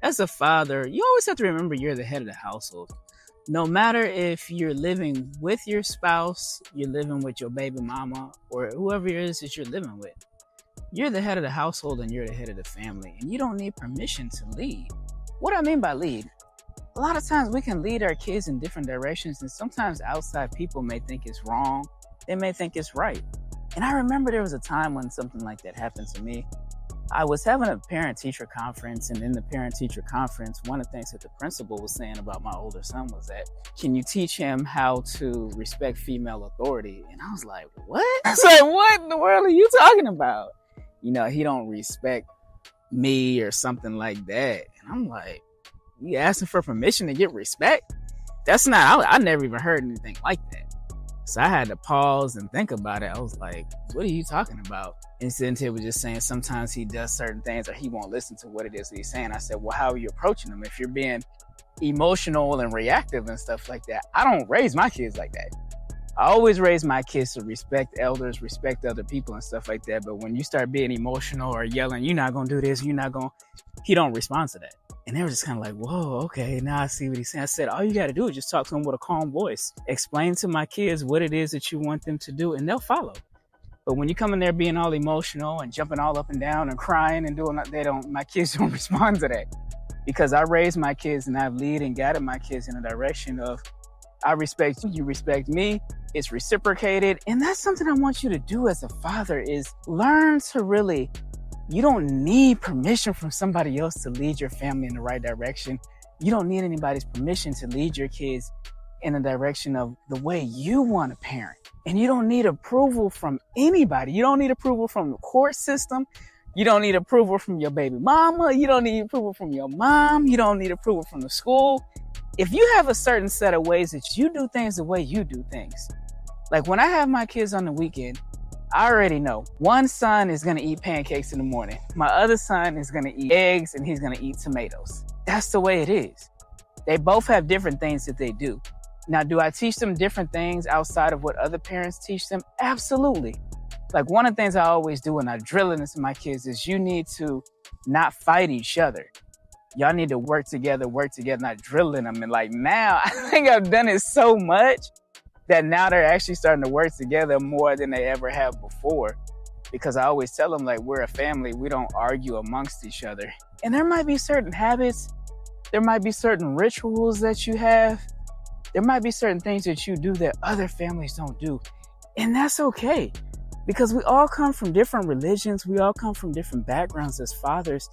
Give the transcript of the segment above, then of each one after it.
as a father, you always have to remember you're the head of the household. No matter if you're living with your spouse, you're living with your baby mama, or whoever it is that you're living with, you're the head of the household and you're the head of the family, and you don't need permission to lead. What I mean by lead, a lot of times we can lead our kids in different directions, and sometimes outside people may think it's wrong. They may think it's right. And I remember there was a time when something like that happened to me. I was having a parent-teacher conference, and in the parent-teacher conference, one of the things that the principal was saying about my older son was that, can you teach him how to respect female authority? And I was like, what? I was like, what in the world are you talking about? You know, he don't respect me or something like that. And I'm like, you asking for permission to get respect? That's not, I never even heard anything like that. So I had to pause and think about it. I was like, what are you talking about? And Cynthia was just saying sometimes he does certain things or he won't listen to what it is that he's saying. I said, well, how are you approaching him? If you're being emotional and reactive and stuff like that, I don't raise my kids like that. I always raise my kids to respect elders, respect other people and stuff like that. But when you start being emotional or yelling, you're not going to do this, he don't respond to that. And they were just kind of like, whoa, okay, now I see what he's saying. I said, all you got to do is just talk to him with a calm voice. Explain to my kids what it is that you want them to do, and they'll follow. But when you come in there being all emotional and jumping all up and down and crying and doing that, my kids don't respond to that. Because I raised my kids and I've led and guided my kids in a direction of, I respect you, you respect me, it's reciprocated. And that's something I want you to do as a father is learn to really, you don't need permission from somebody else to lead your family in the right direction. You don't need anybody's permission to lead your kids in the direction of the way you want to parent. And you don't need approval from anybody. You don't need approval from the court system. You don't need approval from your baby mama. You don't need approval from your mom. You don't need approval from the school. If you have a certain set of ways that you do things the way you do things, like when I have my kids on the weekend, I already know one son is going to eat pancakes in the morning. My other son is going to eat eggs and he's going to eat tomatoes. That's the way it is. They both have different things that they do. Now, do I teach them different things outside of what other parents teach them? Absolutely. Like one of the things I always do when I drill it into my kids is you need to not fight each other. Y'all need to work together, not drilling them. And like now, I think I've done it so much that now they're actually starting to work together more than they ever have before. Because I always tell them, like, we're a family. We don't argue amongst each other. And there might be certain habits. There might be certain rituals that you have. There might be certain things that you do that other families don't do. And that's okay. Because we all come from different religions. We all come from different backgrounds as fathers.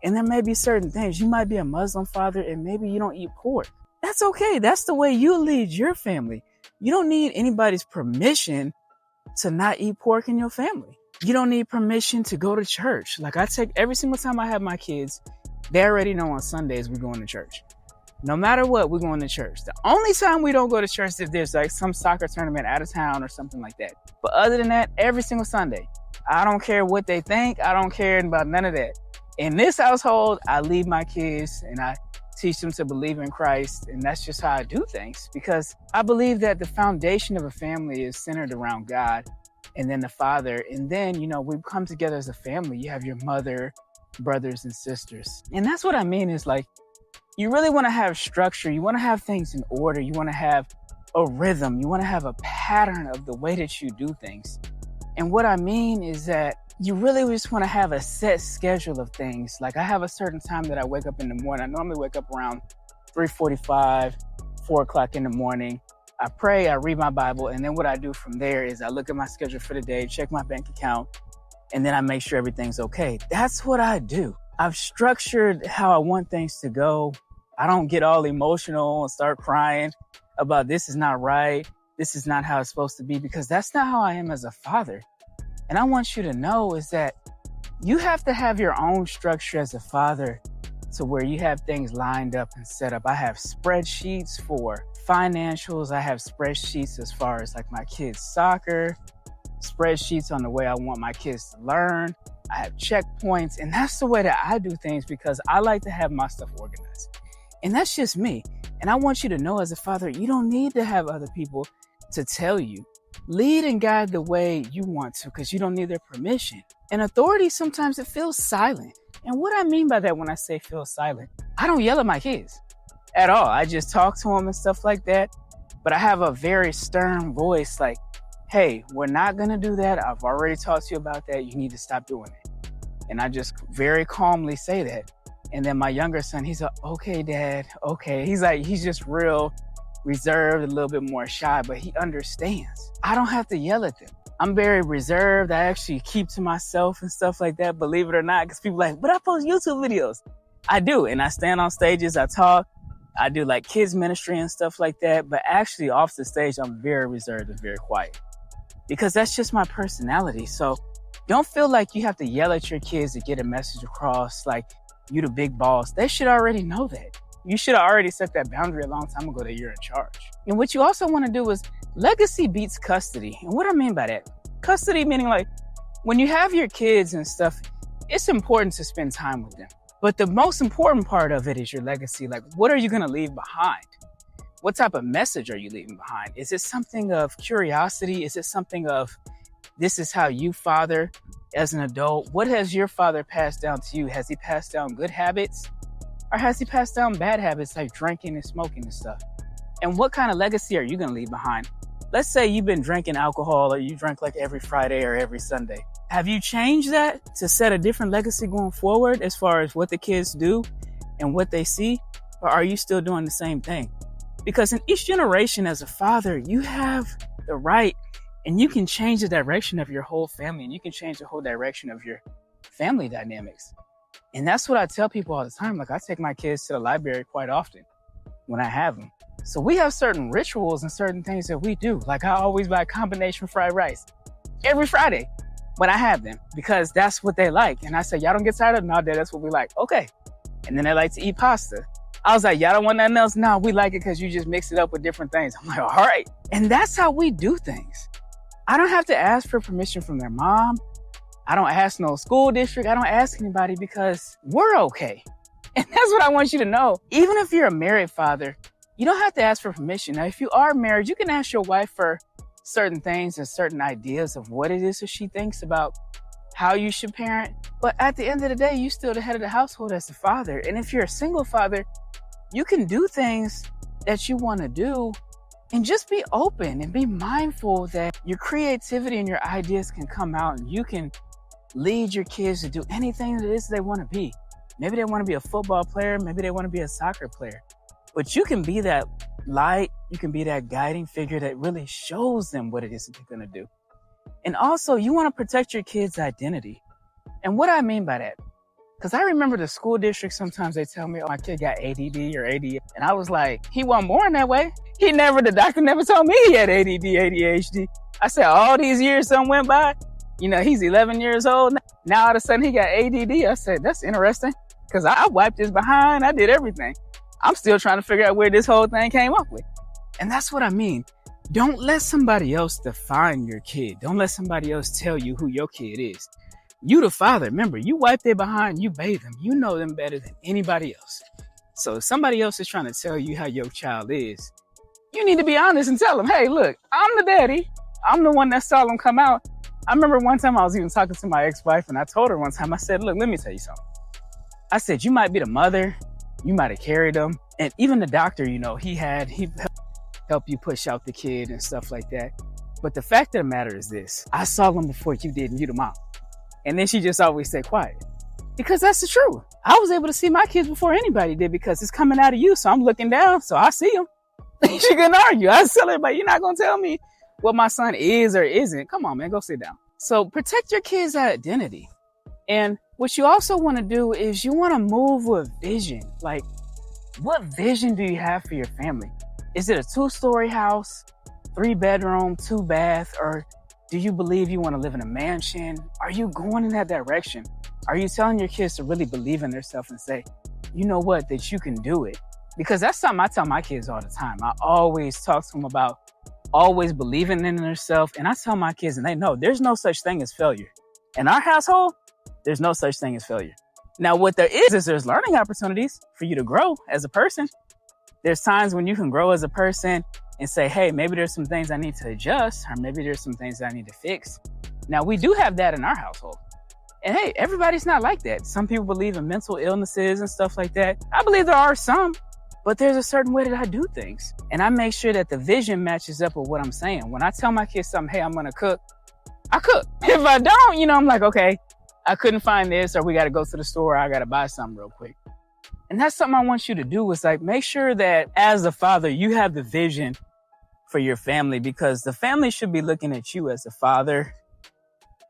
And there may be certain things. You might be a Muslim father and maybe you don't eat pork. That's okay. That's the way you lead your family. You don't need anybody's permission to not eat pork in your family. You don't need permission to go to church. Like I take every single time I have my kids, they already know on Sundays we're going to church. No matter what, we're going to church. The only time we don't go to church is if there's like some soccer tournament out of town or something like that. But other than that, every single Sunday, I don't care what they think. I don't care about none of that. In this household, I lead my kids and I teach them to believe in Christ. And that's just how I do things because I believe that the foundation of a family is centered around God and then the father. And then, we come together as a family. You have your mother, brothers and sisters. And that's what I mean is like, you really want to have structure. You want to have things in order. You want to have a rhythm. You want to have a pattern of the way that you do things. And what I mean is that you really just want to have a set schedule of things. Like I have a certain time that I wake up in the morning. I normally wake up around 3:45, 4 o'clock in the morning. I pray, I read my Bible. And then what I do from there is I look at my schedule for the day, check my bank account, and then I make sure everything's okay. That's what I do. I've structured how I want things to go. I don't get all emotional and start crying about this is not right. This is not how it's supposed to be because that's not how I am as a father. And I want you to know is that you have to have your own structure as a father to where you have things lined up and set up. I have spreadsheets for financials. I have spreadsheets as far as like my kids' soccer, spreadsheets on the way I want my kids to learn. I have checkpoints, and that's the way that I do things because I like to have my stuff organized. And that's just me. And I want you to know as a father, you don't need to have other people to tell you. Lead and guide the way you want to because you don't need their permission. And authority, sometimes it feels silent. And what I mean by that when I say feel silent, I don't yell at my kids at all. I just talk to them and stuff like that. But I have a very stern voice like, hey, we're not gonna do that. I've already talked to you about that. You need to stop doing it. And I just very calmly say that. And then my younger son, he's like, okay, Dad, okay. He's just real reserved, a little bit more shy, but he understands. I don't have to yell at them. I'm very reserved. I actually keep to myself and stuff like that, believe it or not, because people are like, but I post YouTube videos. I do, and I stand on stages, I talk, I do like kids ministry and stuff like that, but actually off the stage, I'm very reserved and very quiet because that's just my personality. So don't feel like you have to yell at your kids to get a message across, like you the big boss. They should already know that. You should have already set that boundary a long time ago that you're in charge. And what you also want to do is legacy beats custody. And what I mean by that, custody meaning like when you have your kids and stuff, it's important to spend time with them. But the most important part of it is your legacy. Like, what are you going to leave behind? What type of message are you leaving behind? Is it something of curiosity? Is it something of this is how you father as an adult? What has your father passed down to you? Has he passed down good habits? Or has he passed down bad habits like drinking and smoking and stuff? And what kind of legacy are you going to leave behind? Let's say you've been drinking alcohol or you drink like every Friday or every Sunday. Have you changed that to set a different legacy going forward as far as what the kids do and what they see? Or are you still doing the same thing? Because in each generation as a father, you have the right and you can change the direction of your whole family and you can change the whole direction of your family dynamics. And that's what I tell people all the time. Like I take my kids to the library quite often when I have them. So we have certain rituals and certain things that we do. Like I always buy combination fried rice every Friday when I have them because that's what they like. And I say, y'all don't get tired of it? No, Dad, that's what we like. Okay. And then they like to eat pasta. I was like, y'all don't want nothing else? No, we like it because you just mix it up with different things. I'm like, all right. And that's how we do things. I don't have to ask for permission from their mom. I don't ask no school district. I don't ask anybody because we're okay. And that's what I want you to know. Even if you're a married father, you don't have to ask for permission. Now, if you are married, you can ask your wife for certain things and certain ideas of what it is that she thinks about how you should parent. But at the end of the day, you're still the head of the household as the father. And if you're a single father, you can do things that you want to do and just be open and be mindful that your creativity and your ideas can come out and you can lead your kids to do anything that it is they want to be. Maybe they want to be a football player. Maybe they want to be a soccer player. But you can be that light. You can be that guiding figure that really shows them what it is that they're going to do. And also, you want to protect your kids' identity. And what I mean by that, because I remember the school district, sometimes they tell me, oh, my kid got ADD or ADHD. And I was like, he wasn't born that way. The doctor never told me he had ADD, ADHD. I said, all these years some went by. You know, he's 11 years old. Now all of a sudden he got ADD. I said, that's interesting because I wiped his behind. I did everything. I'm still trying to figure out where this whole thing came up with. And that's what I mean. Don't let somebody else define your kid. Don't let somebody else tell you who your kid is. You the father. Remember, you wipe their behind, you bathe them. You know them better than anybody else. So if somebody else is trying to tell you how your child is, you need to be honest and tell them, hey, look, I'm the daddy. I'm the one that saw them come out. I remember one time I was even talking to my ex-wife and I told her one time, I said, look, let me tell you something. I said, you might be the mother. You might have carried them. And even the doctor, you know, he helped you push out the kid and stuff like that. But the fact of the matter is this, I saw them before you did and you the mom. And then she just always stay quiet because that's the truth. I was able to see my kids before anybody did because it's coming out of you. So I'm looking down. So I see them. She couldn't argue. I tell everybody, you're not going to tell me what my son is or isn't. Come on, man, go sit down. So protect your kids' identity. And what you also want to do is you want to move with vision. Like, what vision do you have for your family? Is it a 2-story house, 3-bedroom, 2-bath, or do you believe you want to live in a mansion? Are you going in that direction? Are you telling your kids to really believe in themselves and say, you know what, that you can do it? Because that's something I tell my kids all the time. I always talk to them about always believing in themselves. And I tell my kids, and they know there's no such thing as failure. In our household, there's no such thing as failure. Now, what there is there's learning opportunities for you to grow as a person. There's times when you can grow as a person and say, hey, maybe there's some things I need to adjust, or maybe there's some things that I need to fix. Now, we do have that in our household. And hey, everybody's not like that. Some people believe in mental illnesses and stuff like that. I believe there are some, but there's a certain way that I do things. And I make sure that the vision matches up with what I'm saying. When I tell my kids something, hey, I'm going to cook, I cook. If I don't, I'm like, okay, I couldn't find this, or we got to go to the store, or I got to buy something real quick. And that's something I want you to do, is like, make sure that as a father, you have the vision for your family, because the family should be looking at you as the father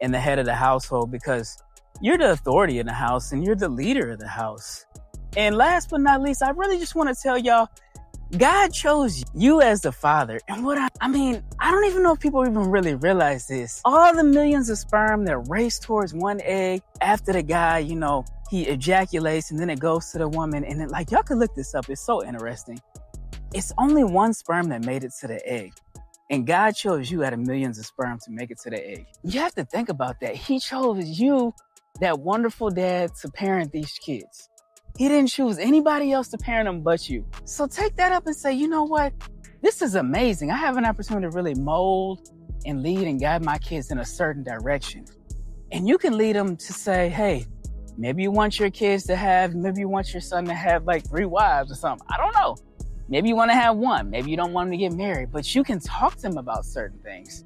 and the head of the household, because you're the authority in the house and you're the leader of the house. And last but not least, I really just want to tell y'all, God chose you as the father. And I don't even know if people even really realize this. All the millions of sperm that race towards one egg after the guy, he ejaculates, and then it goes to the woman. And then, like, y'all can look this up. It's so interesting. It's only one sperm that made it to the egg. And God chose you out of millions of sperm to make it to the egg. You have to think about that. He chose you, that wonderful dad, to parent these kids. He didn't choose anybody else to parent them but you. So take that up and say, you know what? This is amazing. I have an opportunity to really mold and lead and guide my kids in a certain direction. And you can lead them to say, hey, maybe you want your son to have like 3 wives or something. I don't know. Maybe you want to have 1. Maybe you don't want them to get married. But you can talk to them about certain things.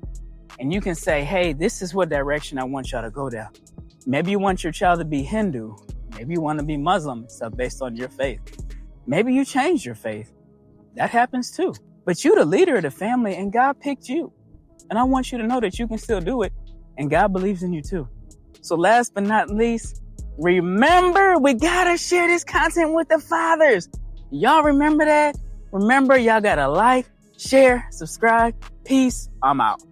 And you can say, hey, this is what direction I want y'all to go down. Maybe you want your child to be Hindu. Maybe you want to be Muslim and stuff based on your faith. Maybe you change your faith. That happens too. But you're the leader of the family, and God picked you. And I want you to know that you can still do it, and God believes in you too. So last but not least, remember, we gotta share this content with the fathers. Y'all remember that? Remember, y'all gotta like, share, subscribe. Peace. I'm out.